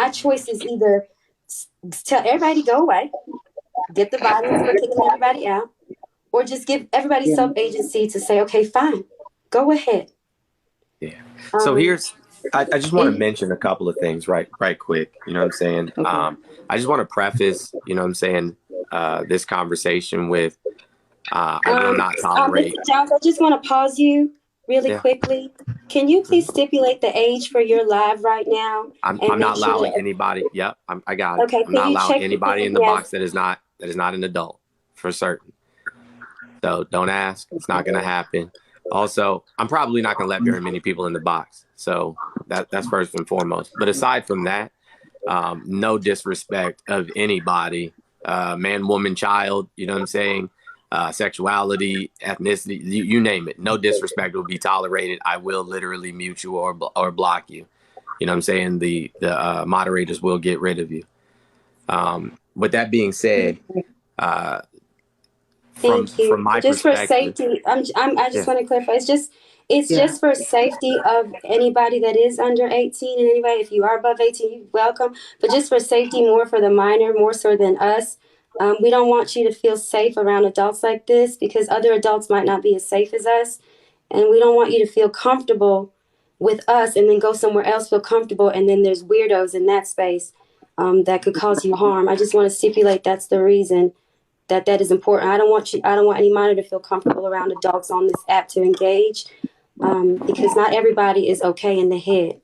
my choice is either tell everybody to go away, get the violence for kicking everybody out, or just give everybody Yeah. self-agency to say, okay, fine, go ahead. Yeah. So Um, here's, I just want to and mention a couple of things right quick. You know what I'm saying? Okay. I just want to preface, you know what I'm saying, this conversation with, I will not Mr. tolerate. Jones, I just want to pause you really Yeah. quickly. Can you please Mhm. stipulate the age for your live right now and I'm make not sure allowing that, anybody. Yep. I got it. okay, I'm can not you allowing check, anybody in the yes, box that is not an adult for certain. So don't ask. It's not going to happen. Also, I'm probably not going to let very many people in the box. So that's first and foremost. But aside from that, no disrespect of anybody, man, woman, child, you know what I'm saying? Sexuality, ethnicity, you name it. No disrespect will be tolerated. I will literally mute you or block you. You know what I'm saying? The moderators will get rid of you. With that being said, uh, thank from you. my Just for perspective, safety, I just yeah, want to clarify. It's Yeah. just for safety of anybody that is under 18, and anybody, if you are above 18, you're welcome. But just for safety, more for the minor, more so than us. We don't want you to feel safe around adults like this because other adults might not be as safe as us. And we don't want you to feel comfortable with us and then go somewhere else, feel comfortable, and then there's weirdos in that space that could cause you harm. I just want to stipulate that's the reason that is important. I don't want any minor to feel comfortable around adults on this app to engage because not everybody is okay in the head.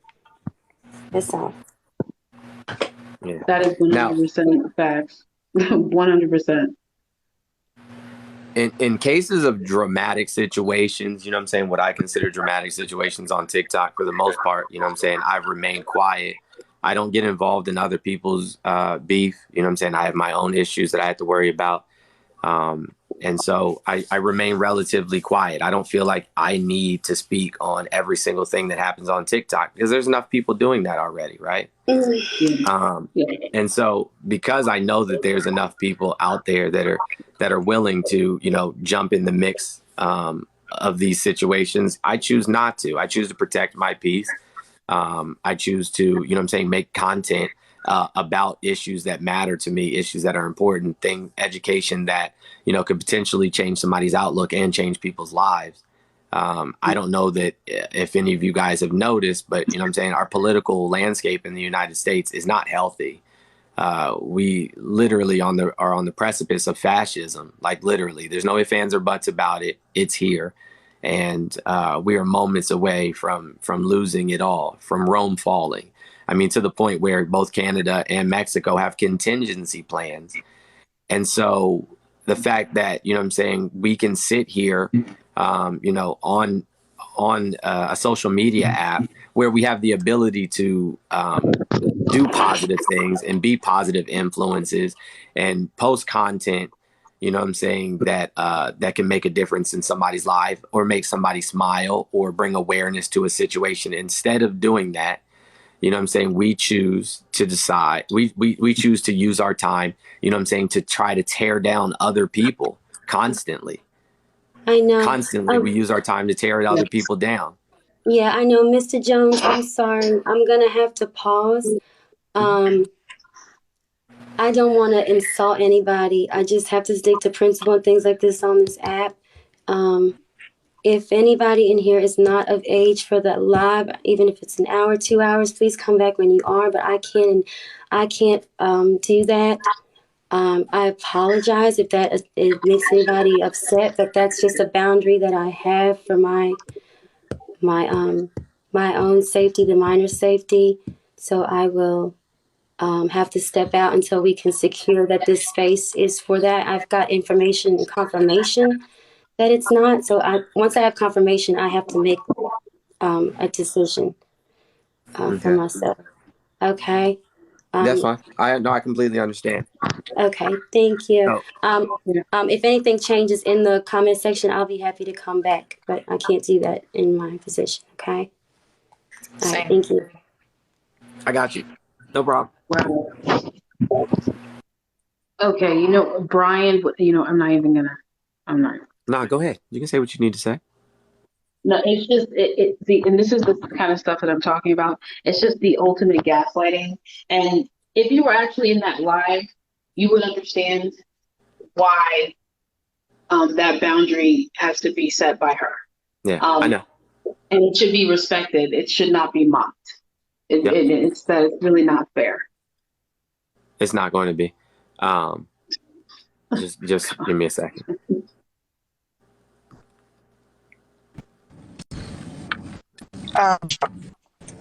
That's all. yeah. That is Now, 100% facts. 100%. in cases of dramatic situations, you know what I'm saying, what I consider dramatic situations on TikTok for the most part, you know what I'm saying, I've remained quiet. I don't get involved in other people's beef. You know what I'm saying? I have my own issues that I have to worry about. And so I remain relatively quiet. I don't feel like I need to speak on every single thing that happens on TikTok because there's enough people doing that already, right? Yeah. Um, Yeah. and so because I know that there's enough people out there that are willing to, you know, jump in the mix of these situations, I choose not to. I choose to protect my peace. I choose to, you know what I'm saying, make content about issues that matter to me, issues that are important, education that, you know, could potentially change somebody's outlook and change people's lives. I don't know that if any of you guys have noticed, but, you know what I'm saying, our political landscape in the United States is not healthy. We literally are on the precipice of fascism. Like literally, there's no ifs, ands, or buts about it. It's here, and we are moments away from losing it all, from Rome falling. I mean, to the point where both Canada and Mexico have contingency plans, and so the fact that, you know what I'm saying, we can sit here, you know, on a social media app where we have the ability to do positive things and be positive influences and post content, you know what I'm saying, that that can make a difference in somebody's life or make somebody smile or bring awareness to a situation. Instead of doing that, you know what I'm saying, we choose to decide, we choose to use our time, you know what I'm saying, to try to tear down other people constantly. I know. Constantly, we use our time to tear other people down. Yeah, I know, Mr. Jones. I'm sorry. I'm gonna have to pause. Um, I don't want to insult anybody. I just have to stick to principle and things like this on this app. Um, if anybody in here is not of age for that live, even if it's an hour, 2 hours, please come back when you are. But I can't do that. I apologize if it makes anybody upset, but that's just a boundary that I have for my my own safety, the minor safety. So I will have to step out until we can secure that this space is for that. I've got information and confirmation that it's not. So once I have confirmation, I have to make a decision for Okay, myself. Okay. that's Um, fine. I completely understand. okay. Thank you. So Yeah. If anything changes in the comment section, I'll be happy to come back, but I can't do that in my position. Okay. All right. Same. Thank you. I got you. No problem. Wow. Okay. Brian, I'm not even gonna, I'm not. Nah, go ahead. You can say what you need to say. No, it's just and this is the kind of stuff that I'm talking about. It's just the ultimate gaslighting. And if you were actually in that live, you would understand why that boundary has to be set by her. Yeah, I Um, know. and it should be respected. It should not be mocked. Yep, It's that it's really not fair. it's not going to be. Um, just give me a second. Um,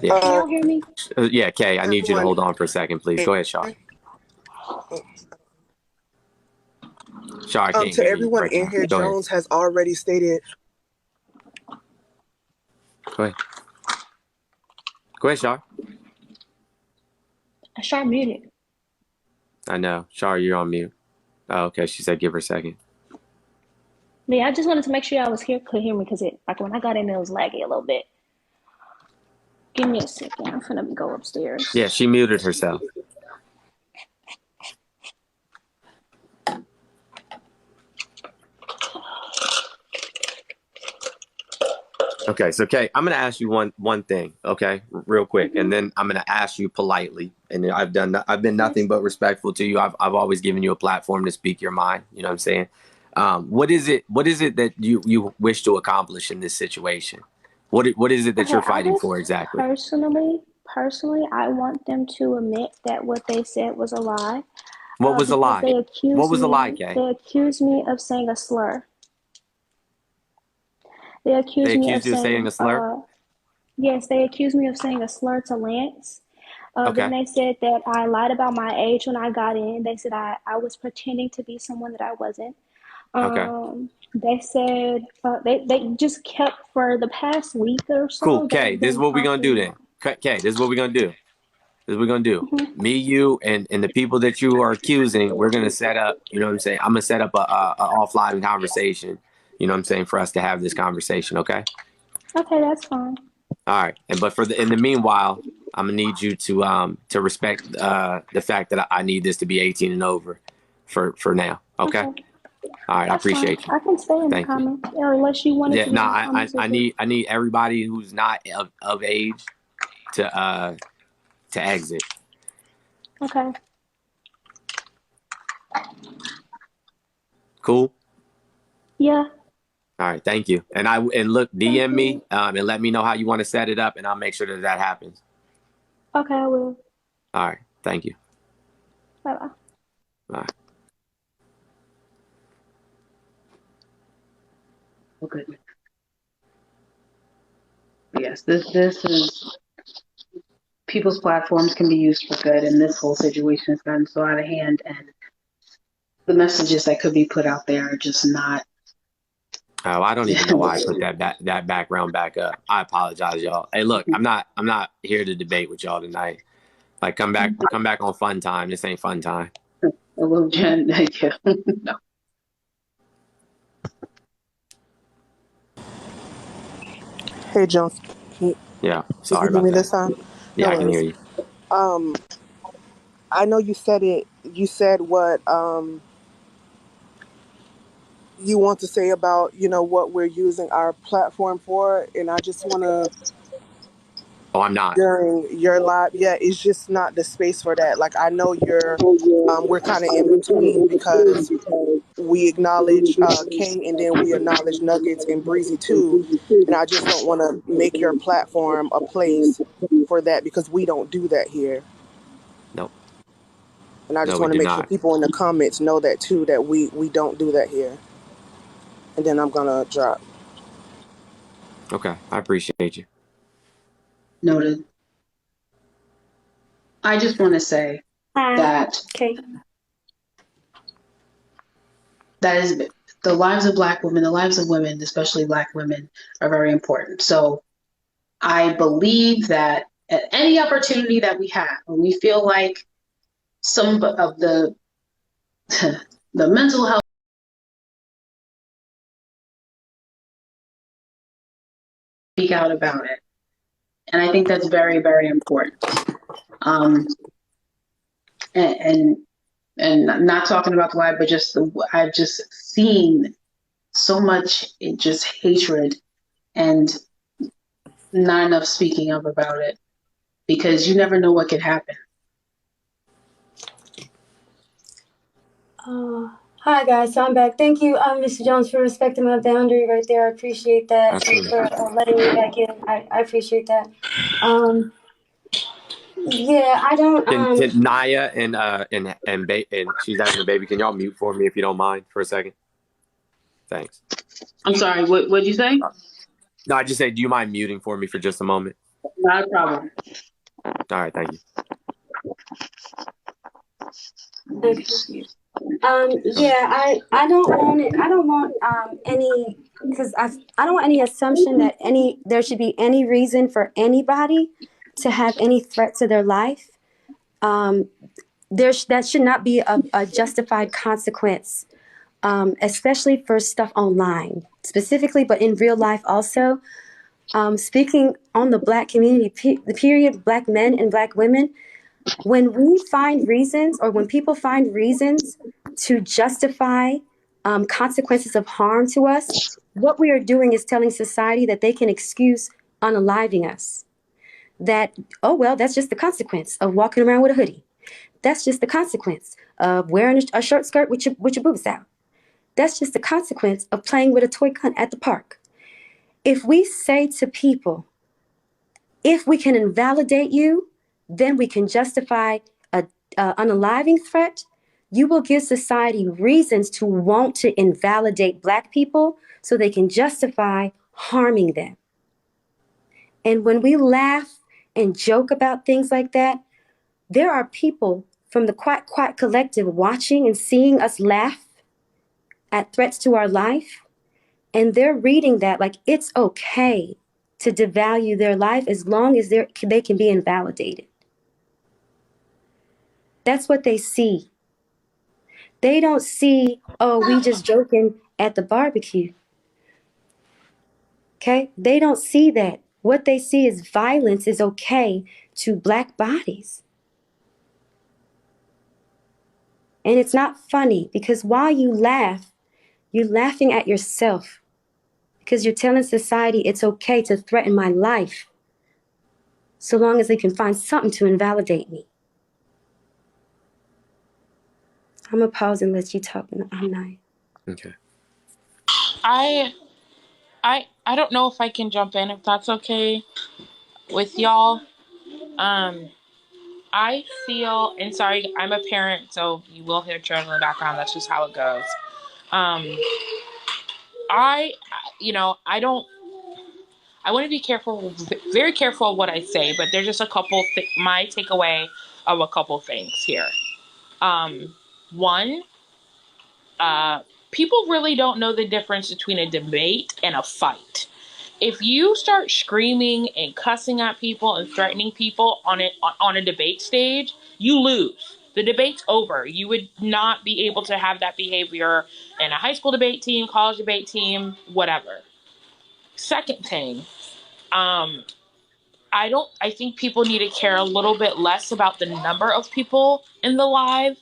Yeah, Can y'all hear me? yeah, Kay, I need you to everyone, hold on for a second, please. Go ahead, Shar. Shar, I can't to hear you everyone right in now. here, Go ahead. Jones has already stated. Go ahead. Go ahead, Shar. Sharp muted. I know. Shar, you're on mute. Oh, okay. She said give her a second. Yeah, I just wanted to make sure y'all could hear me because it like when I got in, it was laggy a little bit. Give me a second. I'm finna go upstairs. Yeah, she muted herself. Okay, so Kay, I'm gonna ask you one thing, okay, real quick, and then I'm gonna ask you politely. And I've been nothing but respectful to you. I've always given you a platform to speak your mind. You know what I'm saying? What is it that you wish to accomplish in this situation? What is it that Okay, you're fighting for exactly? personally, I want them to admit that what they said was a lie. What was a Because lie? What was a lie, Kay? they accused me of saying a slur. They They accused me of accused you of saying saying, a slur? yes, they accused me of saying a slur to Lance. Then Okay, they said that I lied about my age when I got in. They said I was pretending to be someone that I wasn't. okay, They said they just kept for the past week or cool. so. Kay, They've this is been what we're gonna do talking. then. Kay, this is what we're gonna do. This is what we're gonna do. Mhm. Me, you, and the people that you are accusing, we're gonna set up. You know what I'm saying? I'm gonna set up a offline conversation. You know what I'm saying, for us to have this conversation. Okay. Okay, that's fine. All right. And but in the meanwhile, I'm gonna need you to respect the fact that I need this to be 18 and over for now. Okay. Okay, All right. I that's fine. appreciate you. I can stay in the Thank you. comments, or unless you wanted Yeah. to No. be in the comments I with me. need everybody who's not of age to exit. Okay. Cool. Yeah. All right, thank you. And look, Thank DM me you. and let me know how you want to set it up, and I'll make sure that happens. Okay, I will. All right, thank you. Bye bye. Bye. Okay. Yes, this is people's platforms can be used for good, and this whole situation has gotten so out of hand, and the messages that could be put out there are just not. Oh, I don't even know why I put that background back up. I apologize, y'all. Hey, look, I'm not here to debate with y'all tonight. Like, come back on fun time. This ain't fun time. A little Jen, yeah. No. Hey, Jones, Yeah, did you sorry hear about me that. this time? Yeah, No I can hear worries. you. Um, I know you said it. You said what you want to say about what we're using our platform for, and I just want to Oh, I'm not. during your live. Yeah, it's just not the space for that. Like I know we're kind of in between because we acknowledge King and then we acknowledge Nuggets and Breezy too. And I just don't want to make your platform a place for that because we don't do that here. Nope. And I No, just we want to do make sure not. people in the comments know that too, that we don't do that here. And then I'm gonna drop. Okay, I appreciate you. Noted. I just want to say Hi. that Okay. that is the lives of Black women, the lives of women, especially Black women, are very important. So I believe that at any opportunity that we have, when we feel like some of the the mental health, speak out about it, and I think that's very, very important. Um, and and not talking about the lie, but just I've just seen so much just hatred and not enough speaking up about it, because you never know what could happen. Hi guys, so I'm back. Thank you, Mr. Jones, for respecting my boundary right there. I appreciate that, and for letting me back in. I appreciate that. Um, yeah, I don't. Can Naya and she's having a baby. Can y'all mute for me if you don't mind for a second? Thanks. I'm sorry, what did you say? No, I just say, do you mind muting for me for just a moment? Not a problem. All right, thank you. Okay. Yeah, I don't want it. I don't want any, because I don't want any assumption that there should be any reason for anybody to have any threat to their life. That should not be a justified consequence, especially for stuff online specifically, but in real life also. Speaking on the Black community, the period, Black men and Black women, when we find reasons, or when people find reasons to justify consequences of harm to us, what we are doing is telling society that they can excuse unaliving us. That, oh, well, that's just the consequence of walking around with a hoodie. That's just the consequence of wearing a short skirt with your boobs out. That's just the consequence of playing with a toy gun at the park. If we say to people, if we can invalidate you, then we can justify an unaliving threat. You will give society reasons to want to invalidate Black people so they can justify harming them. And when we laugh and joke about things like that, there are people from the Quack Quack Collective watching and seeing us laugh at threats to our life. And they're reading that like it's okay to devalue their life as long as they can be invalidated. That's what they see. They don't see, oh, we just joking at the barbecue. Okay? They don't see that. What they see is violence is okay to Black bodies. And it's not funny, because while you laugh, you're laughing at yourself, because you're telling society it's okay to threaten my life so long as they can find something to invalidate me. I'm gonna pause and let you talk. I'm not. Okay. I don't know if I can jump in, if that's okay with y'all. I feel, and sorry, I'm a parent, so you will hear children in the background. That's just how it goes. Um, I, I don't. I want to be careful, very careful of what I say, but there's just a couple. My takeaway of a couple things here. One, people really don't know the difference between a debate and a fight. If you start screaming and cussing at people and threatening people on a debate stage, you lose. The debate's over. You would not be able to have that behavior in a high school debate team, college debate team, whatever. Second thing, I think people need to care a little bit less about the number of people in the live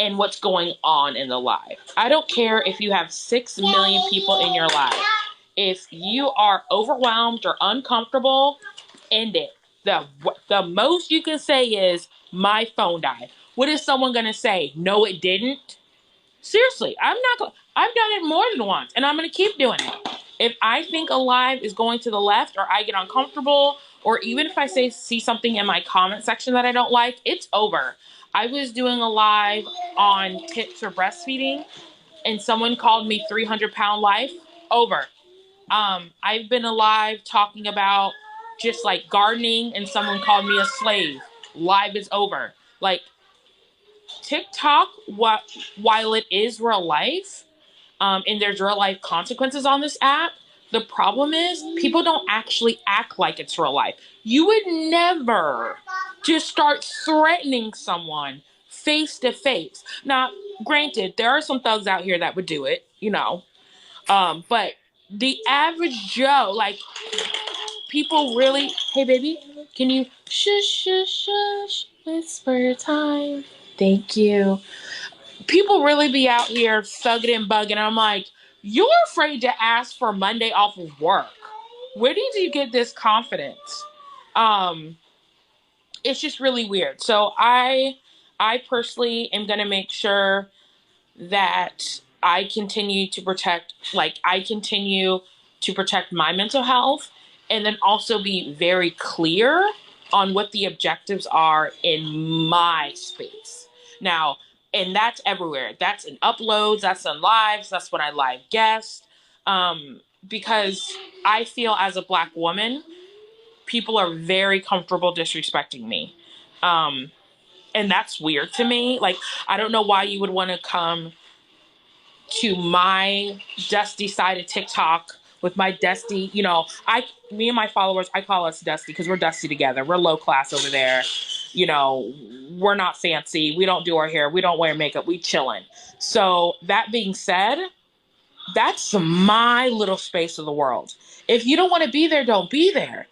and what's going on in the live. I don't care if you have 6 million people in your live. If you are overwhelmed or uncomfortable, end it. The most you can say is, my phone died. What is someone going to say? No, it didn't. Seriously, I've done it more than once, and I'm going to keep doing it. If I think a live is going to the left, or I get uncomfortable, or even if I see something in my comment section that I don't like, it's over. I was doing a live on tips for breastfeeding, and someone called me 300-pound life. Over. I've been alive talking about just like gardening, and someone called me a slave. Live is over. Like, TikTok, while it is real life, and there's real life consequences on this app, the problem is people don't actually act like it's real life. You would never just start threatening someone face to face. Now, granted, there are some thugs out here that would do it, but the average Joe, like, people really, hey baby, can you shush, shush, shush, whisper time? Thank you. People really be out here thugging and bugging. I'm like, you're afraid to ask for Monday off of work. Where did you get this confidence? Um, it's just really weird. So I personally am gonna make sure that I continue to protect my mental health, and then also be very clear on what the objectives are in my space. Now, and that's everywhere. That's in uploads, that's in lives, that's when I live guest. Because I feel as a Black woman, people are very comfortable disrespecting me. Um, and that's weird to me. Like, I don't know why you would want to come to my dusty side of TikTok with my dusty, me and my followers, I call us dusty because we're dusty together. We're low class over there. We're not fancy. We don't do our hair. We don't wear makeup. We chillin'. So that being said, that's my little space of the world. If you don't want to be there, don't be there.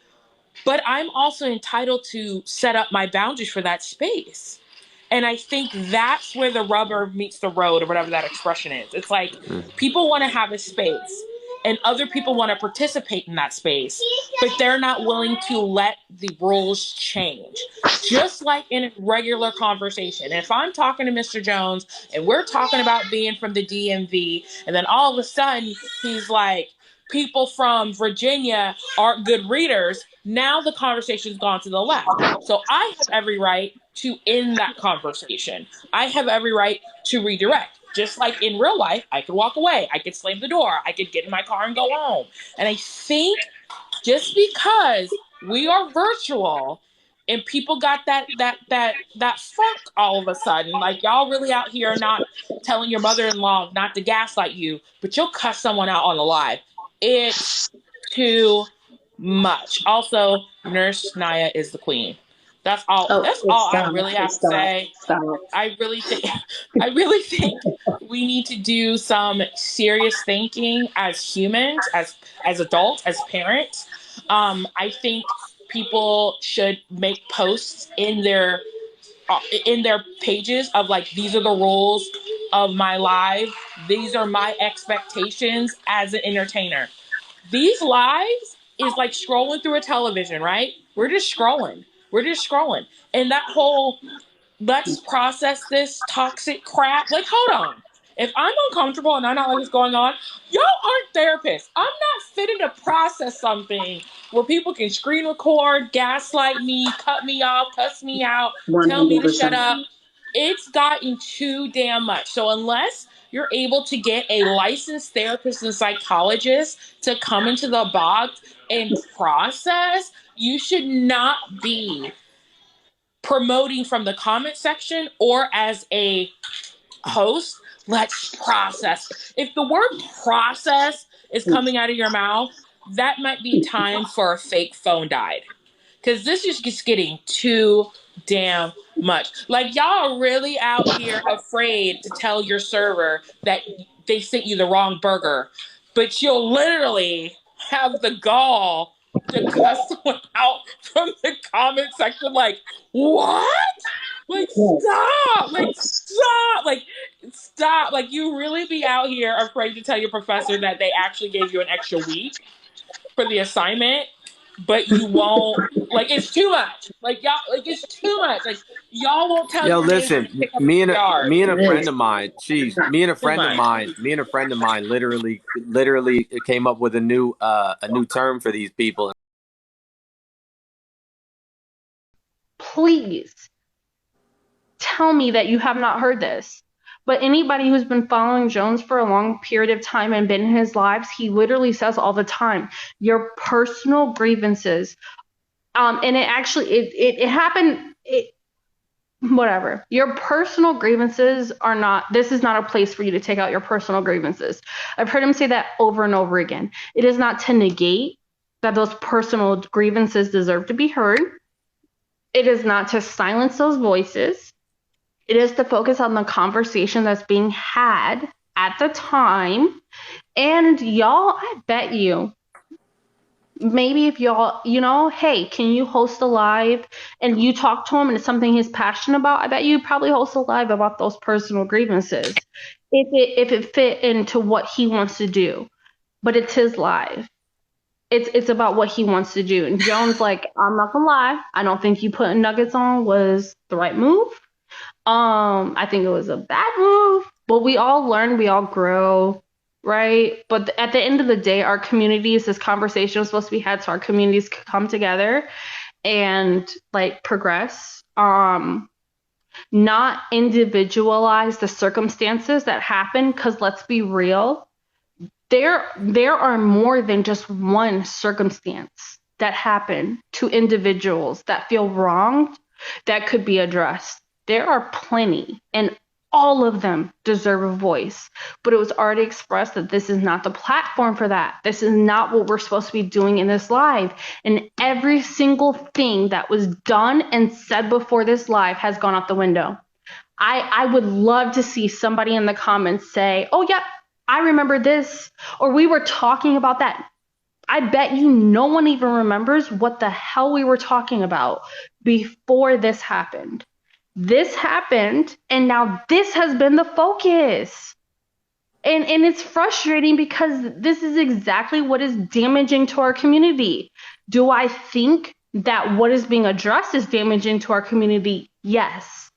But I'm also entitled to set up my boundaries for that space. And I think that's where the rubber meets the road, or whatever that expression is. It's like people want to have a space and other people want to participate in that space, but they're not willing to let the rules change. Just like in a regular conversation. If I'm talking to Mr. Jones and we're talking about being from the DMV, and then all of a sudden he's like, people from Virginia aren't good readers, now the conversation's gone to the left. So I have every right to end that conversation. I have every right to redirect. Just like in real life, I could walk away. I could slam the door. I could get in my car and go home. And I think just because we are virtual and people got that funk all of a sudden, like y'all really out here not telling your mother-in-law not to gaslight you, but you'll cuss someone out on the live. It's too much. Also, Nurse Naya is the queen. That's all. Oh, That's all I stop, really have to stop, say. stop. I really think. I really think we need to do some serious thinking as humans, as adults, as parents. I think people should make posts in their pages of like, these are the rules of my life. These are my expectations as an entertainer. These lives is like scrolling through a television, right? We're just scrolling. We're just scrolling. And that whole let's process this toxic crap. Like, hold on. If I'm uncomfortable and I don't like what's going on, y'all aren't therapists. I'm not fitting to process something where people can screen record, gaslight me, cut me off, cuss me out, tell me to shut 100%. up. It's gotten too damn much. So unless you're able to get a licensed therapist and psychologist to come into the box and process, you should not be promoting from the comment section or as a host. Let's process. If the word process is coming out of your mouth, that might be time for a fake phone died. Because this is just getting too damn much. Like, y'all are really out here afraid to tell your server that they sent you the wrong burger, but you'll literally have the gall to cuss someone out from the comment section. Like, what? Like, stop! Like, stop! Like, stop! Like, you really be out here afraid to tell your professor that they actually gave you an extra week for the assignment, but you won't. Like, it's too much. Like, y'all, like, it's too much. Like, y'all won't tell Yo, your neighbor to listen, pick up your yard. me and a friend of mine, Too much. me and a friend of mine, literally came up with a new term for these people. Please tell me that you have not heard this. But anybody who's been following Jones for a long period of time and been in his lives, he literally says all the time, your personal grievances. And it actually, it happened, whatever. Your personal grievances are not, this is not a place for you to take out your personal grievances. I've heard him say that over and over again. It is not to negate that those personal grievances deserve to be heard. It is not to silence those voices. It is to focus on the conversation that's being had at the time. And y'all, I bet you, maybe if y'all, hey, can you host a live and you talk to him and it's something he's passionate about, I bet you probably host a live about those personal grievances if it fit into what he wants to do. But it's his live. It's about what he wants to do. And Jones, like, I'm not gonna lie, I don't think you putting nuggets on was the right move. I think it was a bad move, but we all learn, we all grow, right? But at the end of the day, our communities, this conversation was supposed to be had so our communities could come together and like progress. Not individualize the circumstances that happen, because let's be real, there are more than just one circumstance that happen to individuals that feel wronged that could be addressed. There are plenty, and all of them deserve a voice. But it was already expressed that this is not the platform for that. This is not what we're supposed to be doing in this live. And every single thing that was done and said before this live has gone out the window. I would love to see somebody in the comments say, oh, yep, I remember this, or we were talking about that. I bet you no one even remembers what the hell we were talking about before this happened. This happened, and now this has been the focus. And it's frustrating because this is exactly what is damaging to our community. Do I think that what is being addressed is damaging to our community? Yes.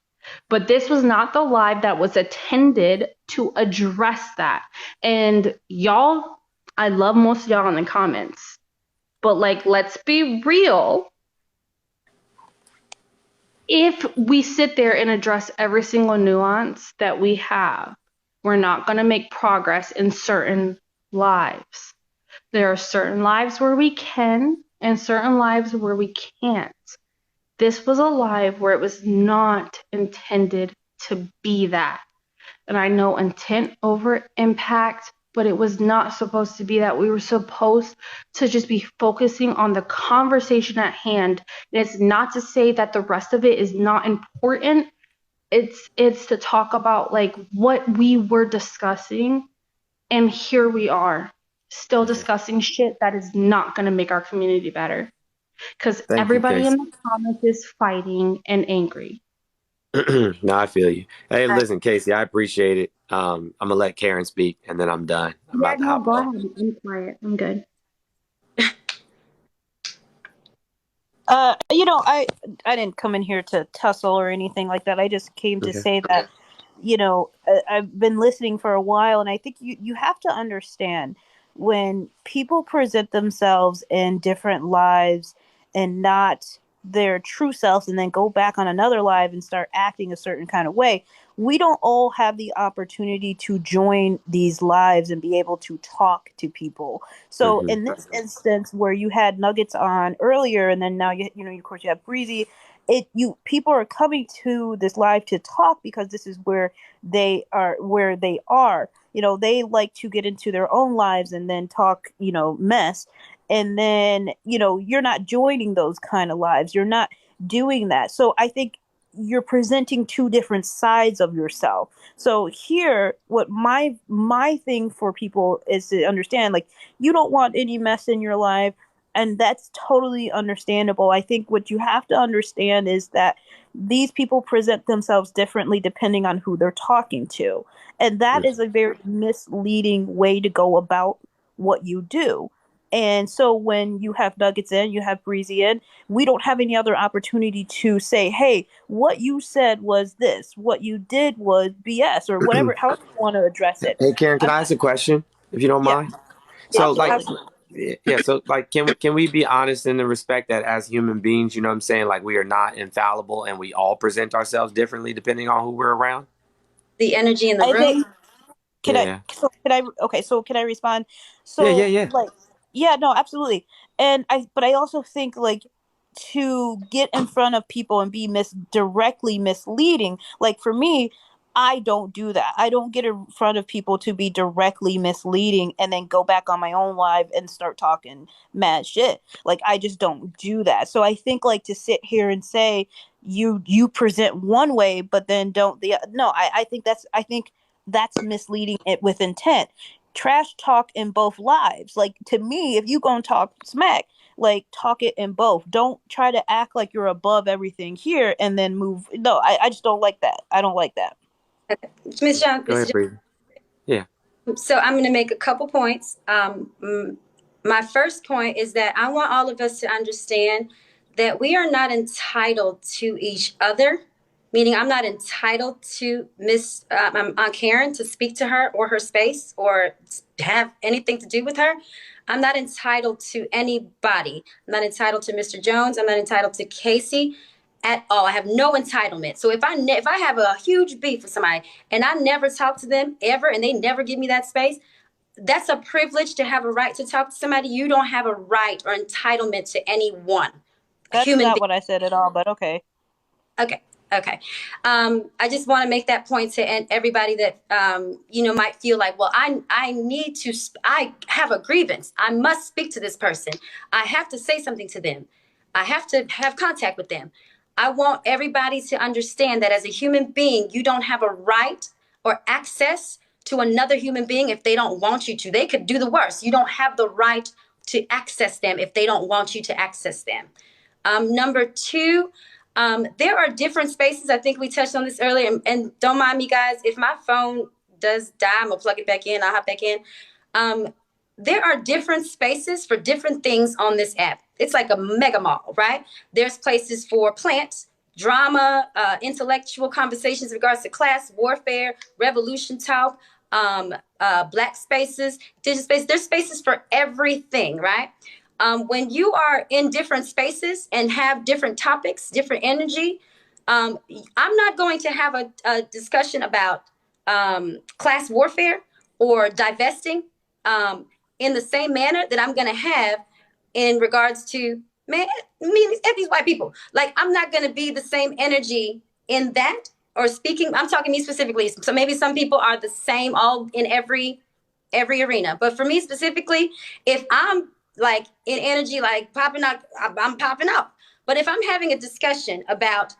But this was not the live that was attended to address that. And y'all, I love most of y'all in the comments, but like, let's be real. If we sit there and address every single nuance that we have, we're not going to make progress in certain lives. There are certain lives where we can and certain lives where we can't. This was a live where it was not intended to be that. And I know intent over impact, but it was not supposed to be that. We were supposed to just be focusing on the conversation at hand. And it's not to say that the rest of it is not important. It's to talk about like what we were discussing, and here we are still discussing shit that is not going to make our community better, because Thank you, everybody in Casey. the comments is fighting and angry. No, I feel you. Hey, listen, Casey, I appreciate it. I'm gonna let Karen speak, and then I'm done. I'm Yeah, about to no, hop go off. ahead. I'm quiet. I'm good. I didn't come in here to tussle or anything like that. I just came to Okay. say that, I've been listening for a while, and I think you have to understand when people present themselves in different lives and not their true selves, and then go back on another live and start acting a certain kind of way. We don't all have the opportunity to join these lives and be able to talk to people. So Hmm. in this instance where you had Nuggets on earlier, and then now of course you have Breezy, people are coming to this live to talk because this is where they are. They like to get into their own lives and then talk, mess. And then, you're not joining those kind of lives. You're not doing that. So I think you're presenting two different sides of yourself. So here, what my thing for people is to understand, like, you don't want any mess in your life, and that's totally understandable. I think what you have to understand is that these people present themselves differently depending on who they're talking to, and that is a very misleading way to go about what you do. And so when you have Nuggets in, you have Breezy in, we don't have any other opportunity to say, hey, what you said was this, what you did was BS, or whatever, however you want to address it. Hey, Karen, can I'm I not, ask a question, if you don't yeah, mind? So, like, absolutely. yeah. So, like, can we be honest in the respect that as human beings, you know what I'm saying? Like, we are not infallible, and we all present ourselves differently depending on who we're around. The energy in the I think room. Yeah. can I respond? Yeah. Yeah. So Yeah. like, yeah, no, absolutely. But I also think, like, to get in front of people and be directly misleading, like, for me, I don't do that. I don't get in front of people to be directly misleading and then go back on my own live and start talking mad shit. Like, I just don't do that. So I think, like, to sit here and say you present one way but then don't the no, I think that's misleading it with intent. Trash talk in both lives. Like, to me, if you gonna talk smack, like, talk it in both. Don't try to act like you're above everything here and then move. No, I just don't like that. I don't like that. Miss Jones, Go ahead, Breezy. Yeah. So I'm going to make a couple points. my first point is that I want all of us to understand that we are not entitled to each other. Meaning, I'm not entitled to Miss Aunt Karen to speak to her or her space or have anything to do with her. I'm not entitled to anybody. I'm not entitled to Mr. Jones. I'm not entitled to Casey at all. I have no entitlement. So if I have a huge beef with somebody and I never talk to them ever, and they never give me that space, that's a privilege to have a right to talk to somebody. You don't have a right or entitlement to anyone, a That's human not being. what I said at all, but okay. Okay. Okay. I just want to make that point to everybody that might feel like, well, I need to. I have a grievance. I must speak to this person. I have to say something to them. I have to have contact with them. I want everybody to understand that as a human being, you don't have a right or access to another human being if they don't want you to. They could do the worst. You don't have the right to access them if they don't want you to access them. Number two, there are different spaces. I think we touched on this earlier, and don't mind me, guys. If my phone does die, I'm gonna plug it back in. I'll hop back in. Um, there are different spaces for different things on this app. It's like a mega mall, right? There's places for plants, drama, intellectual conversations in regards to class warfare, revolution talk, black spaces, digital space. There's spaces for everything, right? When you are in different spaces and have different topics, different energy, I'm not going to have a discussion about class warfare or divesting in the same manner that I'm going to have in regards to, man, me and these white people. Like, I'm not going to be the same energy in that or speaking. I'm talking me specifically. So maybe some people are the same all in every arena. But for me specifically, if I'm like in energy, like popping out, I'm popping up. But if I'm having a discussion about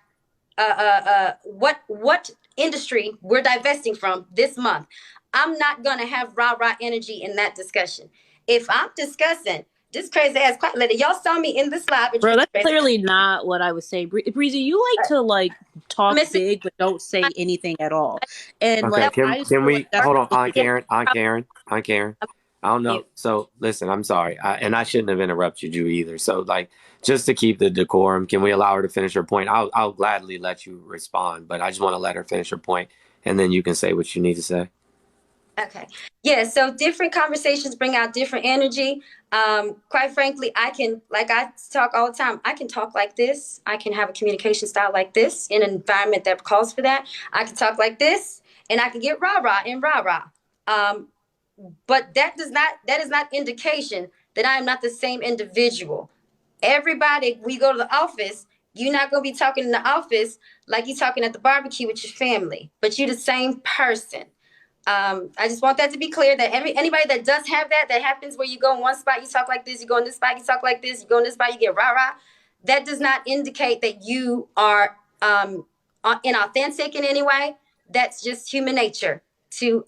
what industry we're divesting from this month, I'm not gonna have rah rah energy in that discussion. If I'm discussing this crazy ass quiet lady, y'all saw me in this live. Bro, that's clearly not what I was saying. Breezy, you like to like talk Missing. big but don't say anything at all. And Okay, like can I just feel like we that's hold on, what Aunt Karen, Aunt Karen, Aunt Karen. I don't know. You. So listen, I'm sorry, and I shouldn't have interrupted you either. So like, just to keep the decorum, can we allow her to finish her point? I'll gladly let you respond, but I just want to let her finish her point, and then you can say what you need to say. Okay. Yeah, so different conversations bring out different energy. Quite frankly, like I talk all the time, I can talk like this. I can have a communication style like this in an environment that calls for that. I can talk like this and I can get rah-rah and rah-rah. Um, but that is not indication that I am not the same individual. Everybody, we go to the office, you're not gonna be talking in the office like you're talking at the barbecue with your family, but you're the same person. I just want that to be clear that anybody that does have that happens where you go in one spot, you talk like this, you go in this spot, you talk like this, you go in this spot, you get rah rah. That does not indicate that you are inauthentic in any way. That's just human nature to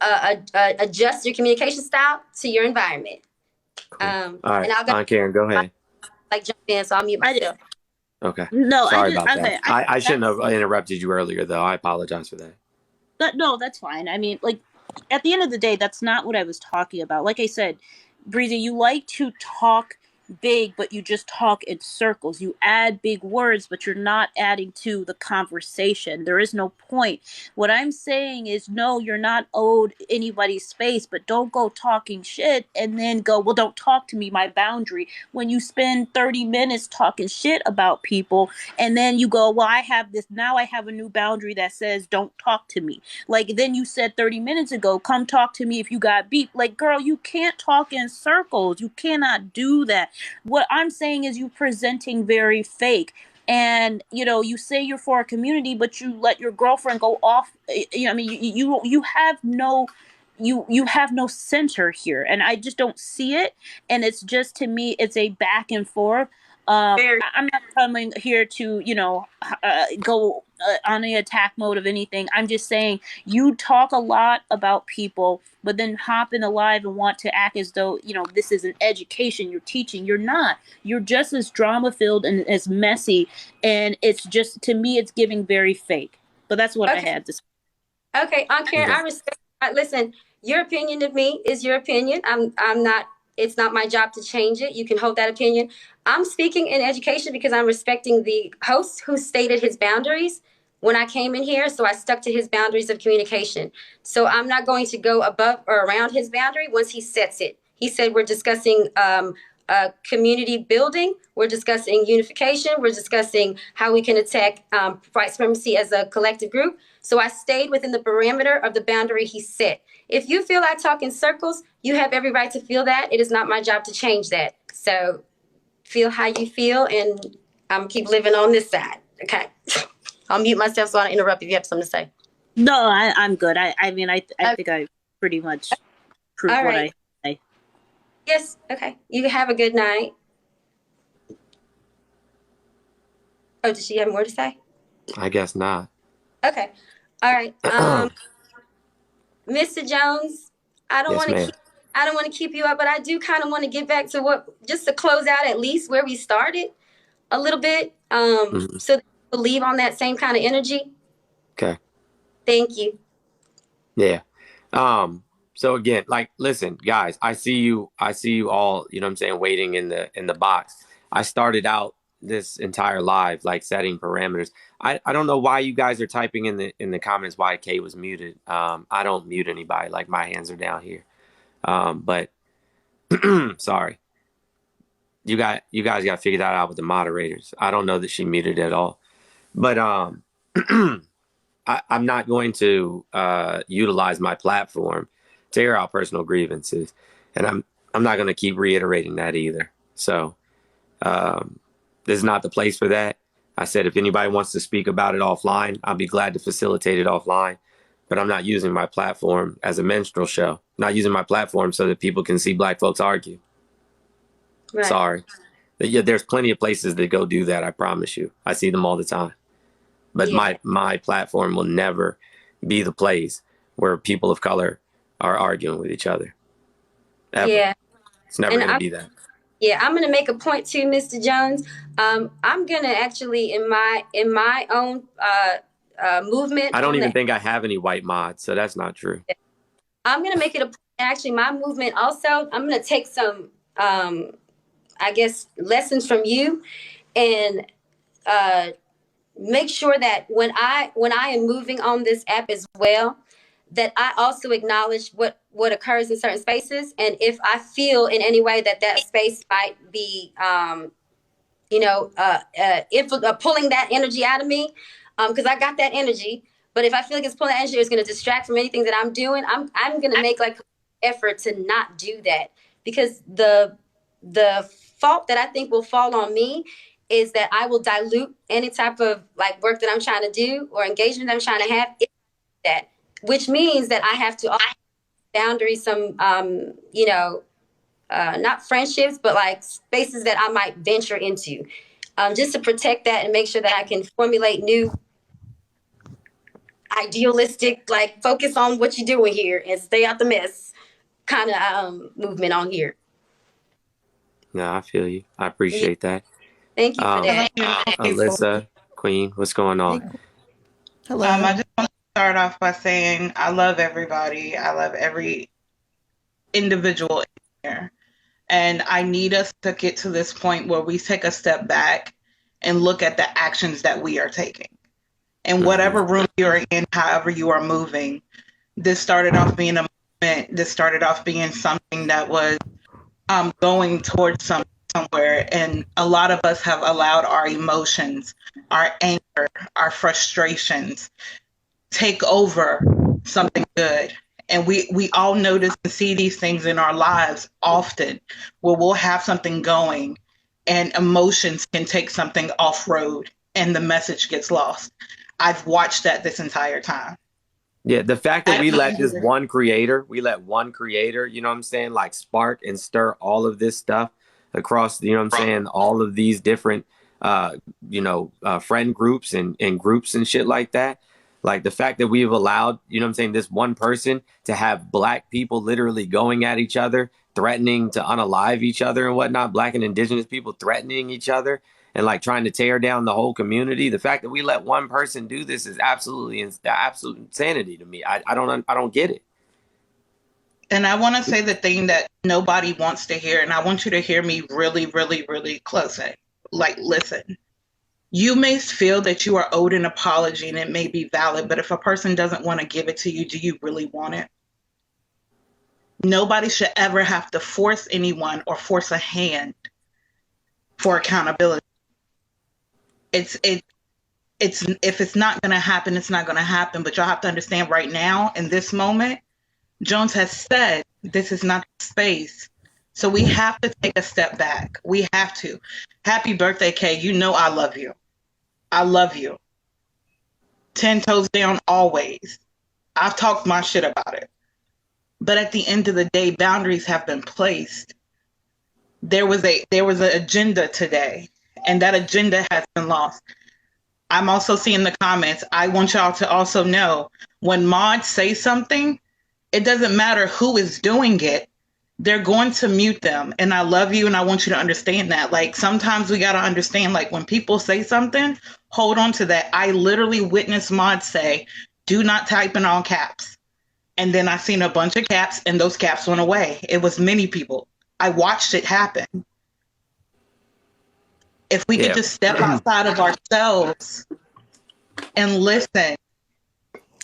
adjust your communication style to your environment. Cool. All right, And I'll go Aunt Karen, go ahead. like jump in, so I'll mute I myself. Okay, no, I sorry just about that. okay. I shouldn't That's have interrupted you earlier, though. I apologize for that. no, that's fine. I mean, like at the end of the day, that's not what I was talking about. Like I said, Breezy, you like to talk big, but you just talk in circles. You add big words, but you're not adding to the conversation. There is no point. What I'm saying is, no, you're not owed anybody's space, but don't go talking shit and then go, well, don't talk to me, my boundary. When you spend 30 minutes talking shit about people, and then you go, well, I have this, now I have a new boundary that says, don't talk to me. Like then you said 30 minutes ago, come talk to me if you got beef. Like, girl, you can't talk in circles. You cannot do that. What I'm saying is you presenting very fake. And you say you're for a community, but you let your girlfriend go off. I mean, you have no you have no center here, and I just don't see it. And it's just, to me, it's a back and forth. I'm not coming here to go on the attack mode of anything. I'm just saying you talk a lot about people, but then hop in the live and want to act as though this is an education you're teaching. You're not. You're just as drama filled and as messy, and it's just, to me, it's giving very fake. But that's what I Okay. had to say. Okay, Aunt Karen, Okay. I respect. Listen, your opinion of me is your opinion. I'm not It's not my job to change it. You can hold that opinion. I'm speaking in education because I'm respecting the host who stated his boundaries when I came in here. So I stuck to his boundaries of communication. So I'm not going to go above or around his boundary once he sets it. He said we're discussing community building. We're discussing unification. We're discussing how we can attack white supremacy as a collective group. So I stayed within the parameter of the boundary he set. If you feel I talk in circles, you have every right to feel that. It is not my job to change that. So feel how you feel, and I'm keep living on this side. Okay. I'll mute myself so I don't interrupt if you have something to say. No, I'm good. I mean, I think I pretty much proved All what right. I say. Yes. Okay. You have a good night. Oh, does she have more to say? I guess not. Okay. All right. Mr. Jones, I don't Yes, want to ma'am. keep I don't want to keep you up, but I do kind of want to get back to what just to close out at least where we started a little bit. Mhm. So that we'll leave on that same kind of energy. Okay. Thank you. Yeah. So again, like, listen, guys, I see you all, you know what I'm saying, waiting in the box. I started out this entire live, like setting parameters. I don't know why you guys are typing in the comments why Kay was muted. I don't mute anybody, like my hands are down here. But sorry. You guys got to figure that out with the moderators. I don't know that she muted at all. But I'm not going to utilize my platform to air out personal grievances, and I'm not going to keep reiterating that either. So this is not the place for that. I said if anybody wants to speak about it offline, I'll be glad to facilitate it offline. But I'm not using my platform as a minstrel show. I'm not using my platform so that people can see black folks argue. Right. Sorry. Yeah, there's plenty of places that go do that. I promise you. I see them all the time. But Yeah. my platform will never be the place where people of color are arguing with each other. Ever. Yeah. It's never And going to be that. I'm gonna make a point too, Mr. Jones. I'm gonna actually in my own movement I don't on even the think I have any white mods, so that's not true. I'm gonna make it a point. Actually, my movement also. I'm gonna take some I guess lessons from you and uh, make sure that when I am moving on this app as well, that I also acknowledge what occurs in certain spaces, and if I feel in any way that that space might be if pulling that energy out of me, because I got that energy. But if I feel like it's pulling that energy, it's going to distract from anything that I'm doing. I'm going to make like effort to not do that because the fault that I think will fall on me is that I will dilute any type of like work that I'm trying to do or engagement that I'm trying to have. That, which means that I have to boundaries, some not friendships, but like spaces that I might venture into, just to protect that and make sure that I can formulate new idealistic, like focus on what you're doing here and stay out the mess kind of movement on here. No, I feel you. I Yeah, appreciate that. thank you for that. Alyssa, Queen, what's going on? Hello. I just want to start off by saying I love everybody. I love every individual in here. And I need us to get to this point where we take a step back and look at the actions that we are taking. In whatever room you're in, however you are moving, this started off being a movement. This started off being something that was going towards somewhere. And a lot of us have allowed our emotions, our anger, our frustrations take over something good. And we all notice and see these things in our lives often where we'll have something going and emotions can take something off road and the message gets lost. I've watched that this entire time. Yeah, the fact that we let one creator, you know what I'm saying, like spark and stir all of this stuff across, you know what I'm saying, all of these different, friend groups and groups and shit like that. Like the fact that we've allowed, you know what I'm saying, this one person to have black people literally going at each other, threatening to unalive each other and whatnot, black and indigenous people threatening each other and like trying to tear down the whole community. The fact that we let one person do this is absolute insanity to me. I don't get it. And I want to say the thing that nobody wants to hear, and I want you to hear me really, really, really closely. Like, listen, you may feel that you are owed an apology and it may be valid, but if a person doesn't want to give it to you, do you really want it? Nobody should ever have to force anyone or force a hand for accountability. It's if it's not going to happen, it's not going to happen. But y'all have to understand right now, in this moment, Jones has said this is not the space. So we have to take a step back. We have to. Happy birthday, Kay. You know I love you. I love you. 10 toes down always. I've talked my shit about it. But at the end of the day, boundaries have been placed. There was an agenda today, and that agenda has been lost. I'm also seeing the comments. I want y'all to also know when mods say something, it doesn't matter who is doing it. They're going to mute them. And I love you and I want you to understand that. Like sometimes we got to understand, like when people say something, hold on to that. I literally witnessed mods say, do not type in all caps. And then I seen a bunch of caps and those caps went away. It was many people. I watched it happen. If we could just step outside of ourselves and listen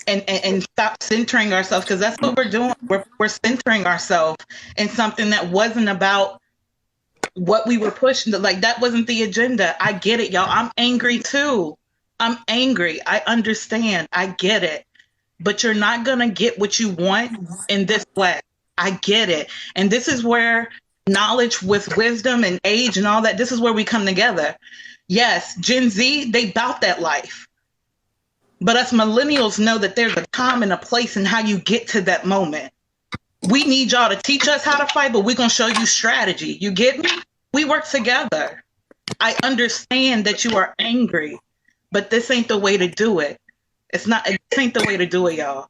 and stop centering ourselves, because that's what we're doing. We're centering ourselves in something that wasn't about what we were pushing. Like that wasn't the agenda. I get it, y'all. I'm angry too. I'm angry. I understand. I get it. But you're not going to get what you want in this way. I get it. And this is where knowledge with wisdom and age and all that, this is where we come together. Yes, Gen Z, they bout that life. But us millennials know that there's a time and a place in how you get to that moment. We need y'all to teach us how to fight, but we're going to show you strategy. You get me? We work together. I understand that you are angry, but this ain't the way to do it. This ain't the way to do it, y'all.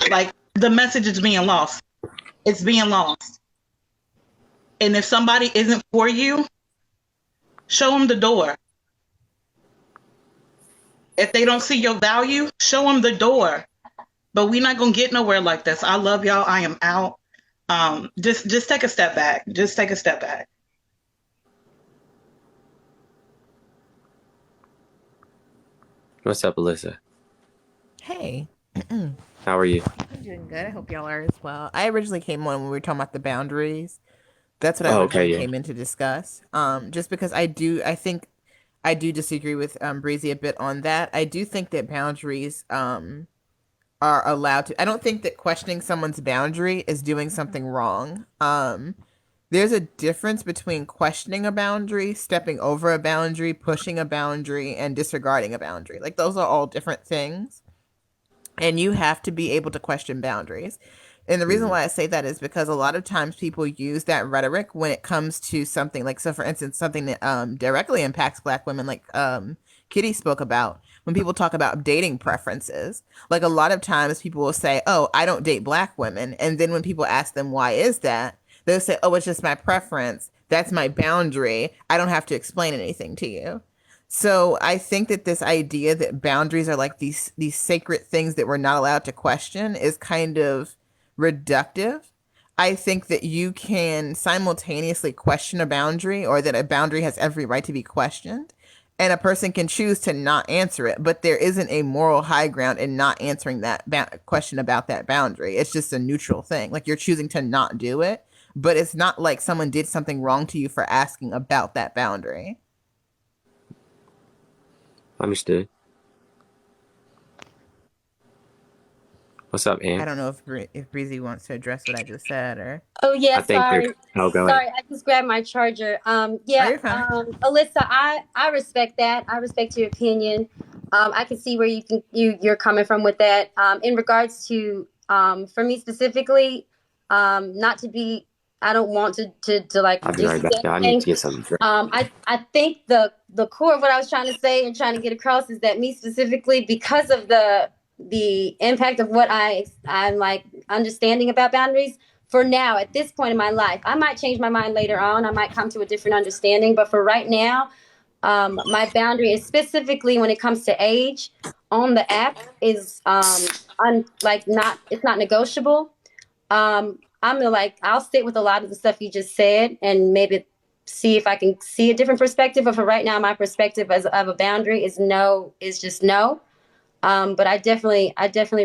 Like the message is being lost. It's being lost. And if somebody isn't for you, show them the door. If they don't see your value, show them the door. But we're not gonna get nowhere like this. I love y'all. I am out. Just take a step back. Just take a step back. What's up, Alyssa? Hey. How are you? I'm doing good. I hope y'all are as well. I originally came on when we were talking about the boundaries. That's what I Oh, okay, originally yeah. came in to discuss. Just because I think I do disagree with Breezy a bit on that. I do think that boundaries are allowed to. I don't think that questioning someone's boundary is doing something wrong. There's a difference between questioning a boundary, stepping over a boundary, pushing a boundary, and disregarding a boundary. Like those are all different things. And you have to be able to question boundaries. And the reason why I say that is because a lot of times people use that rhetoric when it comes to something like, so for instance, something that directly impacts Black women, like Kitty spoke about, when people talk about dating preferences. Like a lot of times people will say, oh, I don't date Black women. And then when people ask them, why is that? They'll say, oh, it's just my preference. That's my boundary. I don't have to explain anything to you. So I think that this idea that boundaries are like these sacred things that we're not allowed to question is kind of reductive. I think that you can simultaneously question a boundary, or that a boundary has every right to be questioned, and a person can choose to not answer it, but there isn't a moral high ground in not answering that question about that boundary. It's just a neutral thing. Like you're choosing to not do it, but it's not like someone did something wrong to you for asking about that boundary. Understood. What's up, I Ann? don't know if Breezy wants to address what I just said, or Oh yeah, I think there's. sorry. Oh, go ahead. Sorry, I just grabbed my charger. oh, Yeah, you're fine. Alyssa, I respect that. I respect your opinion. I can see where you're coming from with that. In regards to for me specifically, not to be, I don't want to like I'll be reduce right it back. to Y'all, I need to anything. get something to drink. I think the core of what I was trying to say and trying to get across is that me specifically, because of the impact of what I'm like understanding about boundaries for now at this point in my life. I might change my mind later on. I might come to a different understanding, but for right now, my boundary is specifically when it comes to age on the app is like not, it's not negotiable. I'm gonna like I'll stick with a lot of the stuff you just said and maybe see if I can see a different perspective. But for right now, my perspective as of a boundary is no, is just no. But I definitely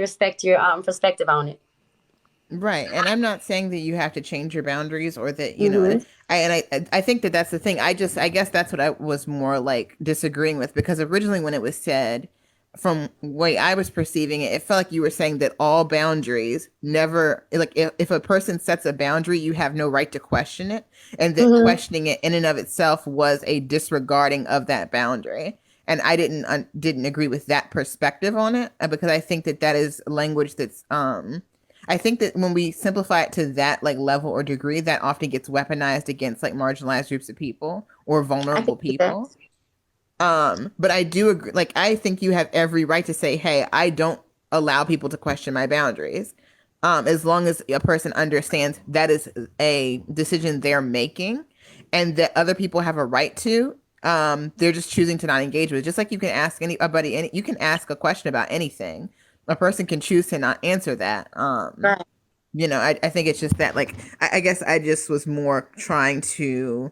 respect your perspective on it. Right. And I'm not saying that you have to change your boundaries or that, Mm-hmm. I think that that's the thing. I guess that's what I was more like disagreeing with because originally when it was said, from the way I was perceiving it, it felt like you were saying that all boundaries never, like if a person sets a boundary, you have no right to question it. And that Mm-hmm. questioning it in and of itself was a disregarding of that boundary. And I didn't agree with that perspective on it because I think that that is language that's, I think that when we simplify it to that like level or degree, that often gets weaponized against like marginalized groups of people or I can vulnerable see that. people. But I do agree, like I think you have every right to say, hey, I don't allow people to question my boundaries. As long as a person understands that is a decision they're making and that other people have a right to, they're just choosing to not engage with. Just like you can ask anybody, you can ask a question about anything. A person can choose to not answer that. Right. I think it's just that, like, I guess I just was more trying to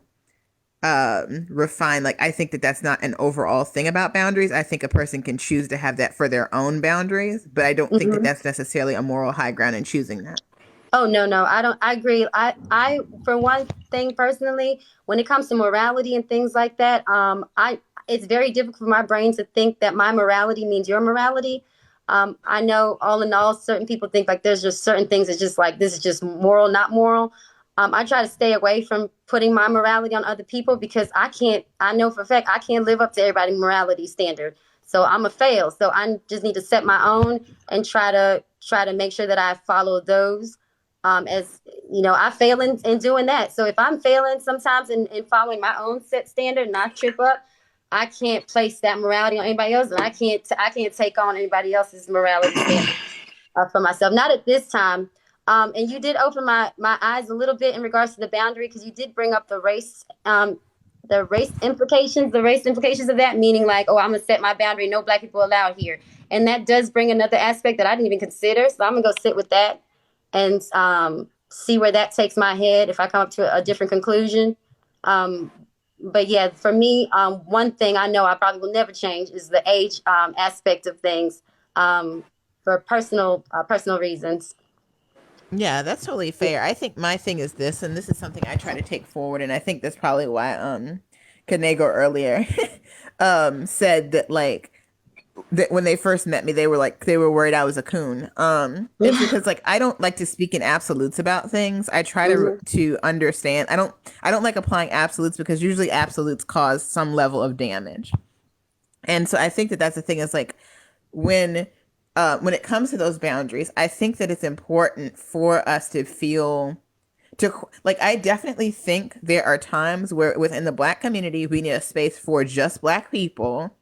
refine, like, I think that that's not an overall thing about boundaries. I think a person can choose to have that for their own boundaries, but I don't think that Mm-hmm. that's necessarily a moral high ground in choosing that. Oh no, no, I don't. I agree. I, for one thing, personally, when it comes to morality and things like that, it's very difficult for my brain to think that my morality means your morality. I know, all in all, certain people think like there's just certain things that's just like this is just moral, not moral. I try to stay away from putting my morality on other people because I can't. I know for a fact I can't live up to everybody's morality standard. So I'm a fail. So I just need to set my own and try to make sure that I follow those. As you know, I fail in doing that. So if I'm failing sometimes in following my own set standard and I trip up, I can't place that morality on anybody else, and I can't take on anybody else's morality standard for myself. Not at this time. And you did open my eyes a little bit in regards to the boundary because you did bring up the race implications of that, meaning like, oh, I'm gonna set my boundary, no black people allowed here, and that does bring another aspect that I didn't even consider. So I'm gonna go sit with that and see where that takes my head if I come up to a different conclusion. Um, but yeah, for me, one thing I know I probably will never change is the age aspect of things for personal reasons. Yeah, that's totally fair. I think my thing is this, and this is something I try to take forward, and I think that's probably why Kanego earlier said that, like, that when they first met me, they were worried I was a coon. It's because like I don't like to speak in absolutes about things. I try Mhm. to understand. I don't like applying absolutes because usually absolutes cause some level of damage. And so I think that that's the thing is like when when it comes to those boundaries, I think that it's important for us to feel to like I definitely think there are times where within the black community we need a space for just black people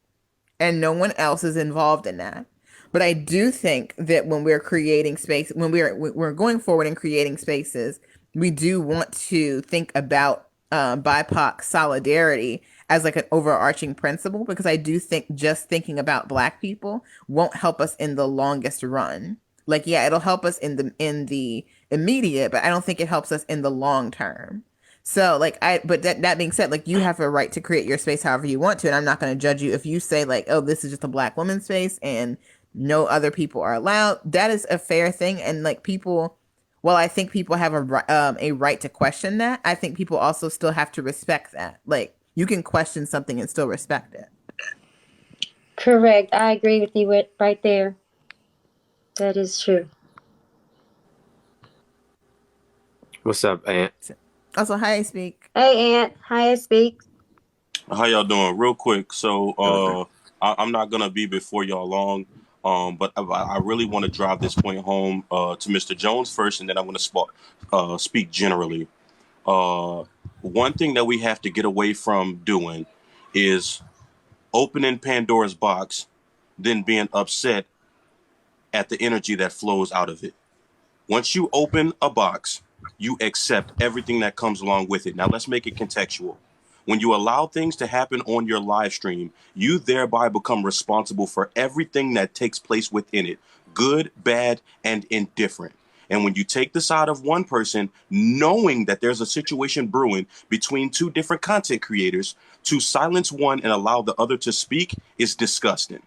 and no one else is involved in that. But I do think that when we're creating space, when we're going forward and creating spaces, we do want to think about BIPOC solidarity as like an overarching principle because I do think just thinking about Black people won't help us in the longest run. Like, yeah, it'll help us in the immediate, but I don't think it helps us in the long term. So like but that being said, like you have a right to create your space however you want to, and I'm not going to judge you if you say like, oh, this is just a black woman's space and no other people are allowed. That is a fair thing, and like people, well, I think people have a right to question that. I think people also still have to respect that. Like you can question something and still respect it. Correct. I agree with you right there. That is true. What's up, Aunt? So, also, hi, I speak. Hey, Aunt. Hi, I speak. How y'all doing? Real quick. So Really quick. I'm not gonna be before y'all long. But I really want to drive this point home to Mr. Jones first, and then I'm gonna speak generally. Uh, One thing that we have to get away from doing is opening Pandora's box, then being upset at the energy that flows out of it. Once you open a box, you accept everything that comes along with it. Now let's make it contextual. When you allow things to happen on your live stream, you thereby become responsible for everything that takes place within it, good, bad, and indifferent. And when you take the side of one person, knowing that there's a situation brewing between two different content creators, to silence one and allow the other to speak is disgusting.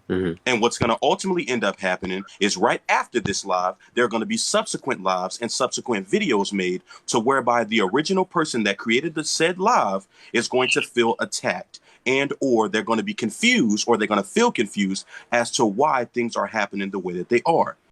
Mm-hmm. And what's going to ultimately end up happening is right after this live, there are going to be subsequent lives and subsequent videos made to whereby the original person that created the said live is going to feel attacked, and or they're going to be confused, or they're going to feel confused as to why things are happening the way that they are.